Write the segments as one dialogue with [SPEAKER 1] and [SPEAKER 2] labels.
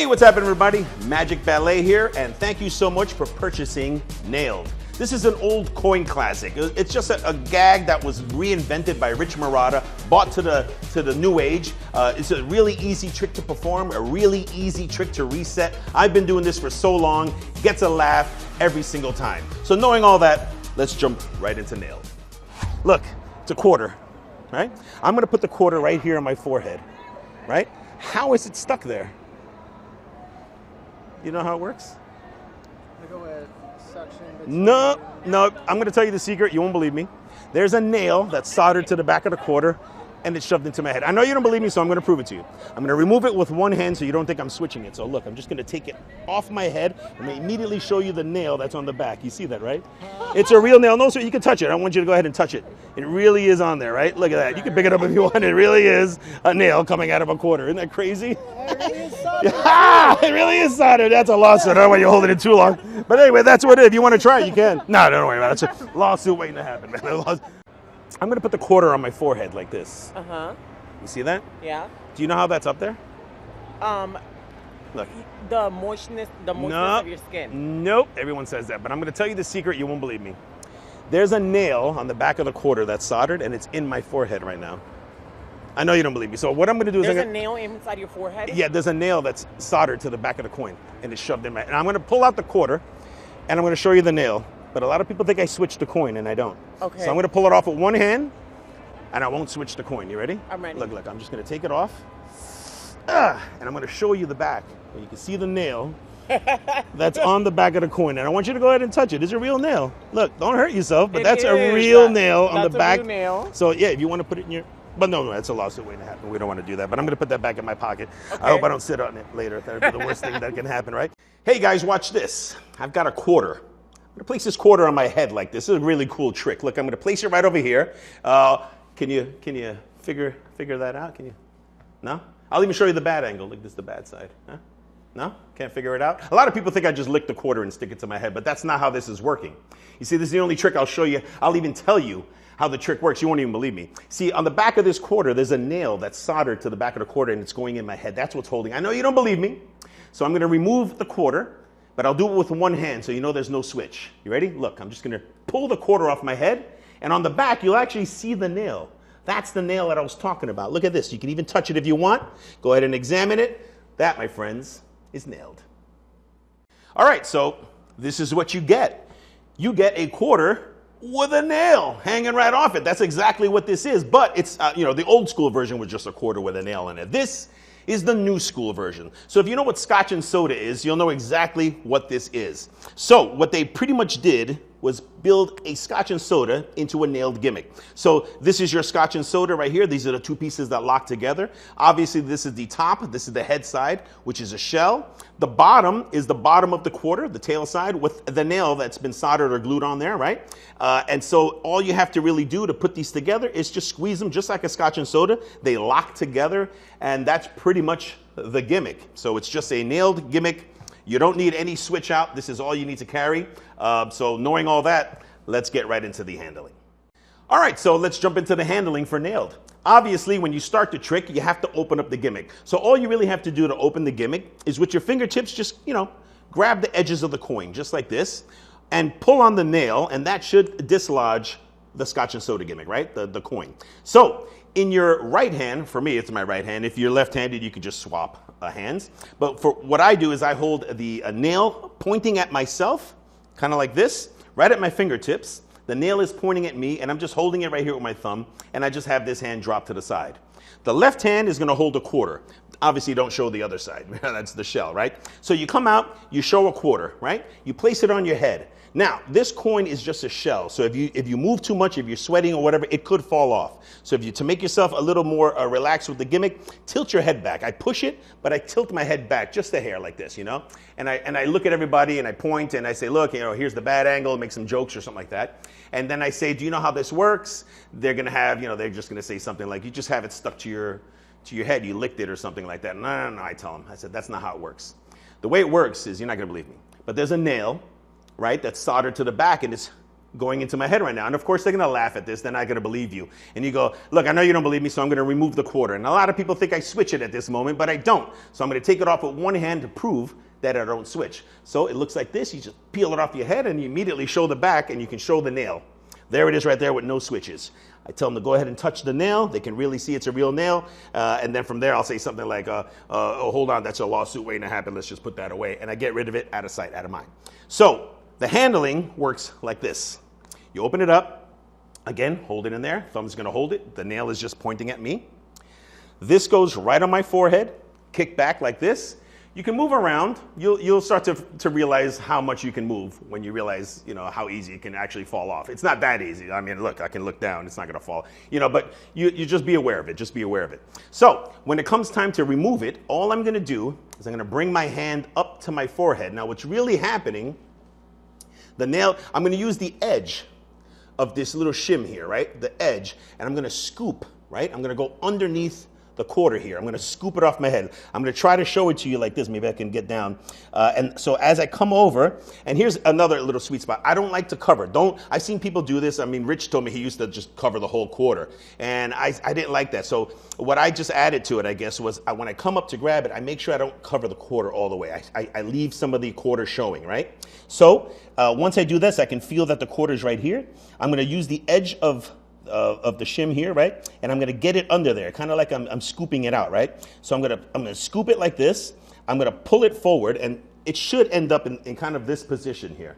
[SPEAKER 1] Hey, what's happening, everybody? Magick Balay here, and thank you so much for purchasing Nailed. This is an old coin classic. It's just a gag that was reinvented by Rich Marotta, brought to the new age. It's a really easy trick to perform, a really easy trick to reset. I've been doing this for so long, gets a laugh every single time. So knowing all that, let's jump right into Nailed. Look, it's a quarter, right? I'm gonna put the quarter right here on my forehead, right? How is it stuck there? You know how it works?
[SPEAKER 2] I go with suction.
[SPEAKER 1] No, I'm going to tell you the secret. You won't believe me. There's a nail that's soldered to the back of the quarter, and it's shoved into my head. I know you don't believe me, so I'm going to prove it to you. I'm going to remove it with one hand so you don't think I'm switching it. So look, I'm just going to take it off my head and immediately show you the nail that's on the back. You see that, right? It's a real nail. No, sir, you can touch it. I want you to go ahead and touch it. It really is on there, right? Look at that. You can pick it up if you want. It really is a nail coming out of a quarter. Isn't that crazy? It really is soldered. That's a lawsuit. I don't want you holding it too long. But anyway, that's what it is. If you want to try it, you can. No, don't worry about it. It's a lawsuit waiting to happen, man. I'm going to put the quarter on my forehead like this.
[SPEAKER 3] Uh-huh.
[SPEAKER 1] You see that?
[SPEAKER 3] Yeah.
[SPEAKER 1] Do you know how that's up there? Look.
[SPEAKER 3] The moistness of your skin.
[SPEAKER 1] Nope. Everyone says that. But I'm going to tell you the secret. You won't believe me. There's a nail on the back of the quarter that's soldered, and it's in my forehead right now. I know you don't believe me. So what I'm going to do is...
[SPEAKER 3] There's a nail inside your forehead?
[SPEAKER 1] Yeah, there's a nail that's soldered to the back of the coin, and it's shoved in my... And I'm going to pull out the quarter, and I'm going to show you the nail. But a lot of people think I switched the coin, and I don't.
[SPEAKER 3] Okay.
[SPEAKER 1] So I'm going to pull it off with one hand, and I won't switch the coin. You ready?
[SPEAKER 3] I'm ready.
[SPEAKER 1] Look, I'm just going to take it off. And I'm going to show you the back. And you can see the nail that's on the back of the coin. And I want you to go ahead and touch it. It's a real nail. Look, don't hurt yourself, but that's a real nail on the back.
[SPEAKER 3] That's a real nail.
[SPEAKER 1] So yeah, if you want to put it in your... But no, that's a lawsuit waiting to happen. We don't want to do that. But I'm going to put that back in my pocket.
[SPEAKER 3] Okay.
[SPEAKER 1] I hope I don't sit on it later. That would be the worst thing that can happen, right? Hey guys, watch this. I've got a quarter. I'm going to place this quarter on my head like this. This is a really cool trick. Look, I'm going to place it right over here. Can you figure that out? Can you? No? I'll even show you the bad angle. Look, this is the bad side. Huh? No? Can't figure it out? A lot of people think I just lick the quarter and stick it to my head, but that's not how this is working. You see, this is the only trick I'll show you. I'll even tell you how the trick works. You won't even believe me. See, on the back of this quarter, there's a nail that's soldered to the back of the quarter, and it's going in my head. That's what's holding. I know you don't believe me, so I'm going to remove the quarter, but I'll do it with one hand so you know there's no switch. You ready? Look, I'm just going to pull the quarter off my head, and on the back, you'll actually see the nail. That's the nail that I was talking about. Look at this. You can even touch it if you want. Go ahead and examine it. That, my friends, is nailed. All right, so this is what you get. You get a quarter with a nail hanging right off it. That's exactly what this is. But it's, the old school version was just a quarter with a nail in it. This is the new school version. So if you know what Scotch and soda is, you'll know exactly what this is. So what they pretty much did was build a Scotch and soda into a nailed gimmick. So this is your Scotch and soda right here. These are the two pieces that lock together. Obviously, this is the top. This is the head side, which is a shell. The bottom is the bottom of the quarter, the tail side, with the nail that's been soldered or glued on there, right? And so all you have to really do to put these together is just squeeze them just like a Scotch and soda. They lock together, and that's pretty much the gimmick. So it's just a nailed gimmick. You don't need any switch out. This is all you need to carry. So knowing all that, let's get right into the handling. All right, so let's jump into the handling for nailed. Obviously, when you start the trick, you have to open up the gimmick. So all you really have to do to open the gimmick is with your fingertips, just, grab the edges of the coin, just like this, and pull on the nail, and that should dislodge the Scotch and soda gimmick, right? The coin. So in your right hand, for me, it's my right hand. If you're left-handed, you could just swap hands. But for what I do is I hold the nail pointing at myself, kind of like this, right at my fingertips. The nail is pointing at me, and I'm just holding it right here with my thumb, and I just have this hand drop to the side. The left hand is going to hold a quarter. Obviously, don't show the other side. That's the shell, right? So you come out, you show a quarter, right? You place it on your head. Now, this coin is just a shell, so if you move too much, if you're sweating or whatever, it could fall off. So to make yourself a little more relaxed with the gimmick, tilt your head back. I push it, but I tilt my head back just a hair like this, And I look at everybody and I point and I say, look, here's the bad angle, make some jokes or something like that. And then I say, do you know how this works? They're gonna have, they're just gonna say something like, you just have it stuck to your head, you licked it or something like that. No, I tell them. I said, that's not how it works. The way it works is, you're not gonna believe me, but there's a nail, right, that's soldered to the back, and it's going into my head right now. And of course, they're gonna laugh at this. They're not gonna believe you. And you go, look, I know you don't believe me, so I'm gonna remove the quarter. And a lot of people think I switch it at this moment, but I don't. So I'm gonna take it off with one hand to prove that I don't switch. So it looks like this. You just peel it off your head and you immediately show the back and you can show the nail. There it is right there with no switches. I tell them to go ahead and touch the nail. They can really see it's a real nail. And then from there, I'll say something like, oh, hold on, that's a lawsuit waiting to happen. Let's just put that away. And I get rid of it, out of sight, out of mind. So the handling works like this. You open it up. Again, hold it in there. Thumb's going to hold it. The nail is just pointing at me. This goes right on my forehead, kick back like this. You can move around. You'll start to realize how much you can move when you realize, how easy it can actually fall off. It's not that easy. I mean, look, I can look down. It's not going to fall. But you just be aware of it. Just be aware of it. So when it comes time to remove it, all I'm going to do is I'm going to bring my hand up to my forehead. Now, what's really happening, the nail, I'm going to use the edge of this little shim here, right? The edge. And I'm going to scoop, right? I'm going to go underneath the quarter here. I'm going to scoop it off my head. I'm going to try to show it to you like this. Maybe I can get down. And so as I come over, and here's another little sweet spot. I don't like to cover. I've seen people do this. I mean, Rich told me he used to just cover the whole quarter. And I didn't like that. So what I just added to it, I guess, was when I come up to grab it, I make sure I don't cover the quarter all the way. I leave some of the quarter showing, right? So once I do this, I can feel that the quarter is right here. I'm going to use the edge of the shim here, right? And I'm gonna get it under there, kind of like I'm scooping it out, right? So I'm gonna scoop it like this. I'm gonna pull it forward, and it should end up in kind of this position here,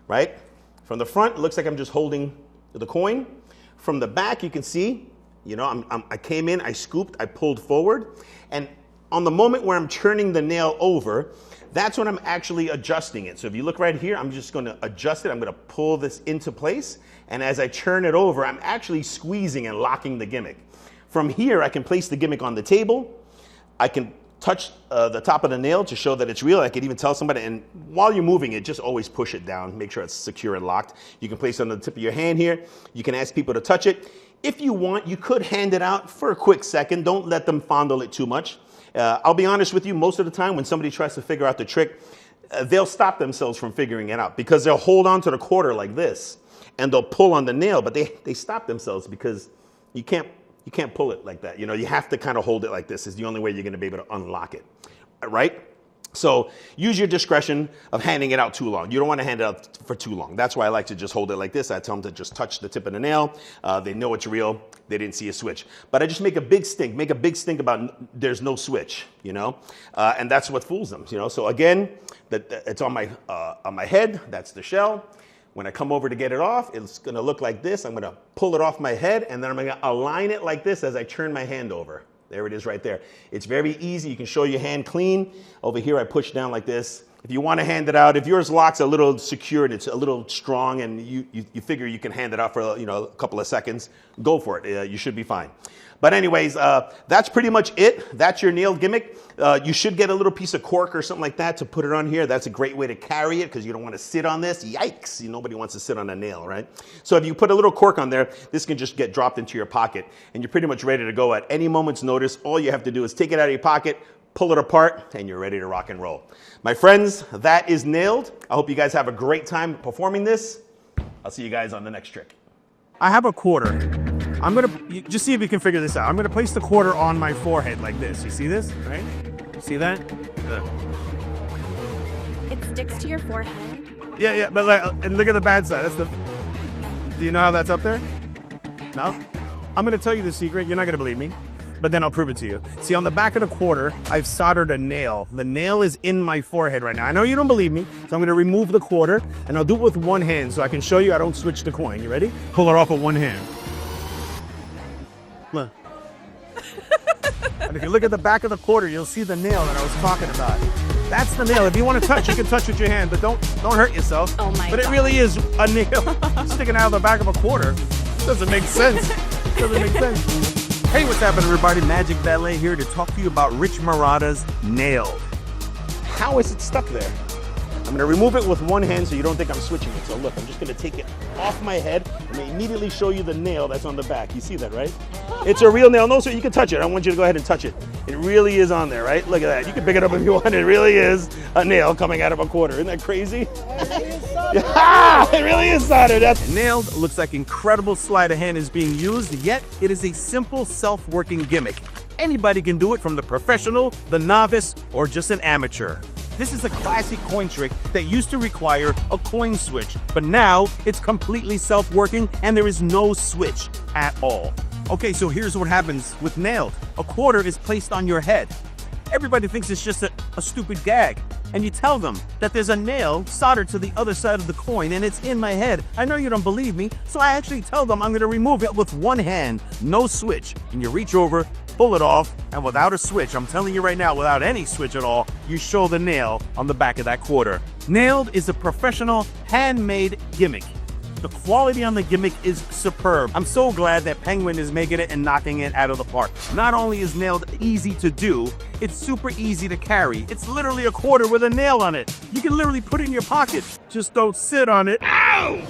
[SPEAKER 1] right? From the front, it looks like I'm just holding the coin. From the back, you can see, I came in, I scooped, I pulled forward, and on the moment where I'm turning the nail over, that's when I'm actually adjusting it. So if you look right here, I'm just gonna adjust it. I'm gonna pull this into place. And as I turn it over, I'm actually squeezing and locking the gimmick. From here, I can place the gimmick on the table. I can touch the top of the nail to show that it's real. I can even tell somebody, and while you're moving it, just always push it down. Make sure it's secure and locked. You can place it on the tip of your hand here. You can ask people to touch it. If you want, you could hand it out for a quick second. Don't let them fondle it too much. I'll be honest with you, most of the time when somebody tries to figure out the trick, they'll stop themselves from figuring it out because they'll hold on to the quarter like this and they'll pull on the nail, but they stop themselves because you can't pull it like that. You have to kind of hold it like this. Is the only way you're going to be able to unlock it, right? So use your discretion of handing it out too long. You don't want to hand it out for too long. That's why I like to just hold it like this. I tell them to just touch the tip of the nail. They know it's real. They didn't see a switch. But I just make a big stink about there's no switch, and that's what fools them, So again, it's on my head. That's the shell. When I come over to get it off, it's going to look like this. I'm going to pull it off my head, and then I'm going to align it like this as I turn my hand over. There it is right there. It's very easy. You can show your hand clean. Over here, I push down like this. If you want to hand it out, if yours locks a little secure and it's a little strong and you figure you can hand it out for a couple of seconds, go for it. You should be fine. But anyways, that's pretty much it. That's your nail gimmick. You should get a little piece of cork or something like that to put it on here. That's a great way to carry it because you don't want to sit on this. Yikes. Nobody wants to sit on a nail, right? So if you put a little cork on there, this can just get dropped into your pocket and you're pretty much ready to go at any moment's notice. All you have to do is take it out of your pocket, pull it apart, and you're ready to rock and roll. My friends, that is nailed. I hope you guys have a great time performing this. I'll see you guys on the next trick.
[SPEAKER 4] I have a quarter. I'm gonna just see if you can figure this out. I'm gonna place the quarter on my forehead like this. You see this, right? You see that?
[SPEAKER 5] It sticks to your forehead.
[SPEAKER 4] Yeah, but and look at the bad side. Do you know how that's up there? No? I'm gonna tell you the secret. You're not gonna believe me, but then I'll prove it to you. See, on the back of the quarter, I've soldered a nail. The nail is in my forehead right now. I know you don't believe me, so I'm gonna remove the quarter, and I'll do it with one hand so I can show you I don't switch the coin. You ready? Pull it off with one hand. Look. And if you look at the back of the quarter, you'll see the nail that I was talking about. That's the nail. If you want to touch, you can touch with your hand, but don't hurt yourself.
[SPEAKER 5] Oh my
[SPEAKER 4] But it
[SPEAKER 5] God.
[SPEAKER 4] really is a nail sticking out of the back of a quarter. Doesn't make sense. Doesn't make sense.
[SPEAKER 6] Hey, what's happening, everybody? Magic Balay here to talk to you about Rich Marotta's Nailed.
[SPEAKER 1] How is it stuck there? I'm gonna remove it with one hand so you don't think I'm switching it. So look, I'm just gonna take it off my head and immediately show you the nail that's on the back. You see that, right? It's a real nail. No, sir, you can touch it. I want you to go ahead and touch it. It really is on there, right? Look at that. You can pick it up if you want. It really is a nail coming out of a quarter. Isn't that crazy? It really is soldered. That's
[SPEAKER 6] Nailed looks like incredible sleight of hand is being used, yet it is a simple self-working gimmick. Anybody can do it, from the professional, the novice, or just an amateur. This is a classic coin trick that used to require a coin switch, but now it's completely self-working and there is no switch at all. Okay, so here's what happens with nailed. A quarter is placed on your head. Everybody thinks it's just a stupid gag, and you tell them that there's a nail soldered to the other side of the coin and it's in my head. I know you don't believe me, so I actually tell them I'm gonna remove it with one hand, no switch, and you reach over, pull it off, and without a switch, I'm telling you right now, without any switch at all, you show the nail on the back of that quarter. Nailed is a professional handmade gimmick. The quality on the gimmick is superb. I'm so glad that Penguin is making it and knocking it out of the park. Not only is nailed easy to do, it's super easy to carry. It's literally a quarter with a nail on it. You can literally put it in your pocket. Just don't sit on it. Ow!